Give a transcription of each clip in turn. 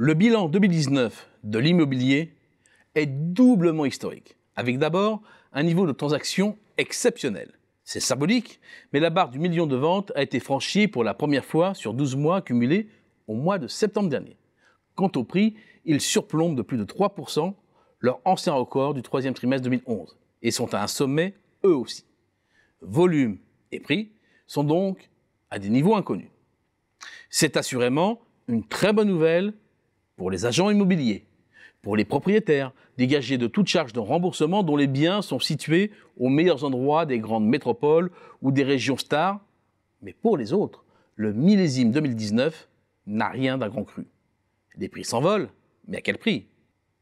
Le bilan 2019 de l'immobilier est doublement historique, avec d'abord un niveau de transactions exceptionnel. C'est symbolique, mais la barre du million de ventes a été franchie pour la première fois sur 12 mois cumulés au mois de septembre dernier. Quant au prix, ils surplombent de plus de 3% leur ancien record du troisième trimestre 2011 et sont à un sommet eux aussi. Volume et prix sont donc à des niveaux inconnus. C'est assurément une très bonne nouvelle pour les agents immobiliers, pour les propriétaires, dégagés de toute charge de remboursement dont les biens sont situés aux meilleurs endroits des grandes métropoles ou des régions stars. Mais pour les autres, le millésime 2019 n'a rien d'un grand cru. Les prix s'envolent, mais à quel prix?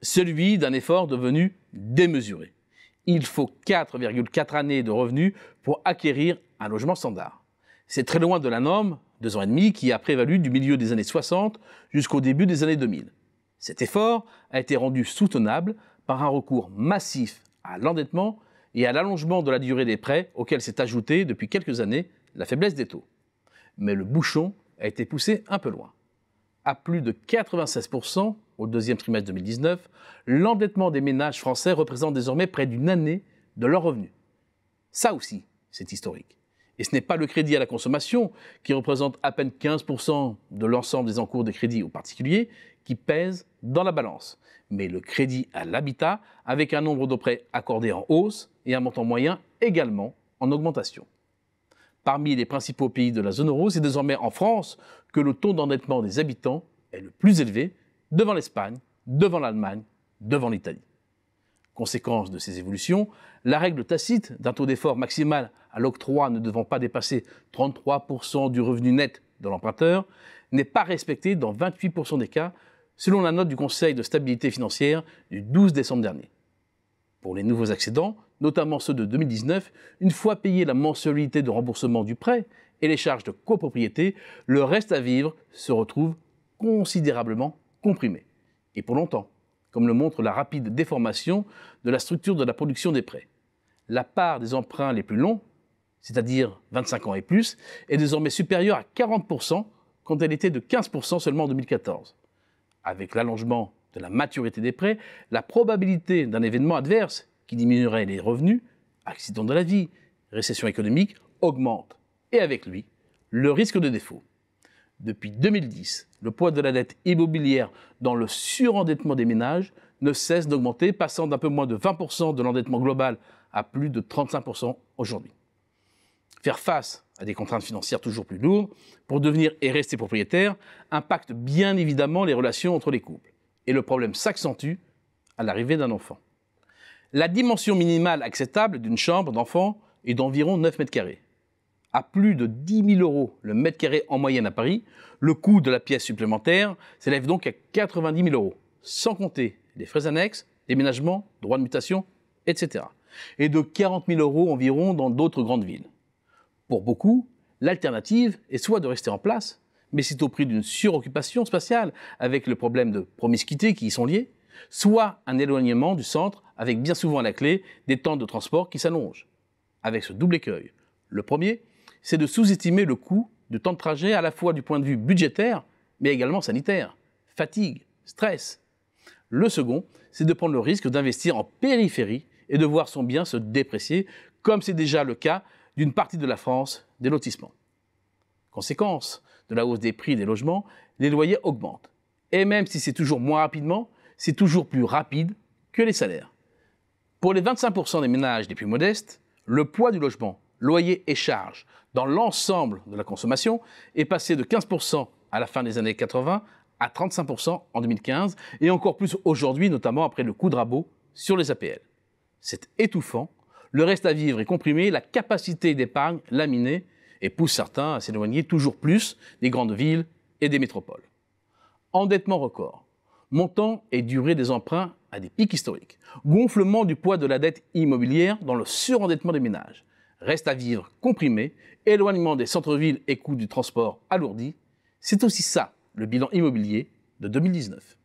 Celui d'un effort devenu démesuré. Il faut 4,4 années de revenus pour acquérir un logement standard. C'est très loin de la norme, 2 ans et demi, qui a prévalu du milieu des années 60 jusqu'au début des années 2000. Cet effort a été rendu soutenable par un recours massif à l'endettement et à l'allongement de la durée des prêts auquel s'est ajoutée depuis quelques années la faiblesse des taux. Mais le bouchon a été poussé un peu loin. À plus de 96% au deuxième trimestre 2019, l'endettement des ménages français représente désormais près d'une année de leurs revenus. Ça aussi, c'est historique. Et ce n'est pas le crédit à la consommation, qui représente à peine 15% de l'ensemble des encours de crédit aux particuliers, qui pèse dans la balance, mais le crédit à l'habitat, avec un nombre de prêts accordés en hausse et un montant moyen également en augmentation. Parmi les principaux pays de la zone euro, c'est désormais en France que le taux d'endettement des habitants est le plus élevé, devant l'Espagne, devant l'Allemagne, devant l'Italie. Conséquence de ces évolutions, la règle tacite d'un taux d'effort maximal à l'octroi ne devant pas dépasser 33% du revenu net de l'emprunteur n'est pas respectée dans 28% des cas, selon la note du Conseil de stabilité financière du 12 décembre dernier. Pour les nouveaux accédants, notamment ceux de 2019, une fois payée la mensualité de remboursement du prêt et les charges de copropriété, le reste à vivre se retrouve considérablement comprimé. Et pour longtemps, comme le montre la rapide déformation de la structure de la production des prêts. La part des emprunts les plus longs, c'est-à-dire 25 ans et plus, est désormais supérieure à 40% quand elle était de 15% seulement en 2014. Avec l'allongement de la maturité des prêts, la probabilité d'un événement adverse qui diminuerait les revenus, accident de la vie, récession économique, augmente. Et avec lui, le risque de défaut. Depuis 2010, le poids de la dette immobilière dans le surendettement des ménages ne cesse d'augmenter, passant d'un peu moins de 20% de l'endettement global à plus de 35% aujourd'hui. Faire face à des contraintes financières toujours plus lourdes pour devenir et rester propriétaire impacte bien évidemment les relations entre les couples. Et le problème s'accentue à l'arrivée d'un enfant. La dimension minimale acceptable d'une chambre d'enfant est d'environ 9 mètres carrés. À plus de 10 000 € le mètre carré en moyenne à Paris, le coût de la pièce supplémentaire s'élève donc à 90 000 €, sans compter les frais annexes, déménagement, droits de mutation, etc. Et de 40 000 € environ dans d'autres grandes villes. Pour beaucoup, l'alternative est soit de rester en place, mais c'est au prix d'une suroccupation spatiale avec le problème de promiscuité qui y sont liés, soit un éloignement du centre avec bien souvent à la clé des temps de transport qui s'allongent. Avec ce double écueil. Le premier, c'est de sous-estimer le coût du temps de trajet à la fois du point de vue budgétaire, mais également sanitaire, fatigue, stress. Le second, c'est de prendre le risque d'investir en périphérie et de voir son bien se déprécier, comme c'est déjà le cas d'une partie de la France des lotissements. Conséquence de la hausse des prix des logements, les loyers augmentent. Et même si c'est toujours moins rapidement, c'est toujours plus rapide que les salaires. Pour les 25% des ménages les plus modestes, le poids du logement, loyer et charges dans l'ensemble de la consommation est passé de 15% à la fin des années 80 à 35% en 2015 et encore plus aujourd'hui, notamment après le coup de rabot sur les APL. C'est étouffant, le reste à vivre est comprimé, la capacité d'épargne laminée et pousse certains à s'éloigner toujours plus des grandes villes et des métropoles. Endettement record, montant et durée des emprunts à des pics historiques, gonflement du poids de la dette immobilière dans le surendettement des ménages, reste à vivre comprimé, éloignement des centres-villes et coûts du transport alourdis, c'est aussi ça le bilan immobilier de 2019.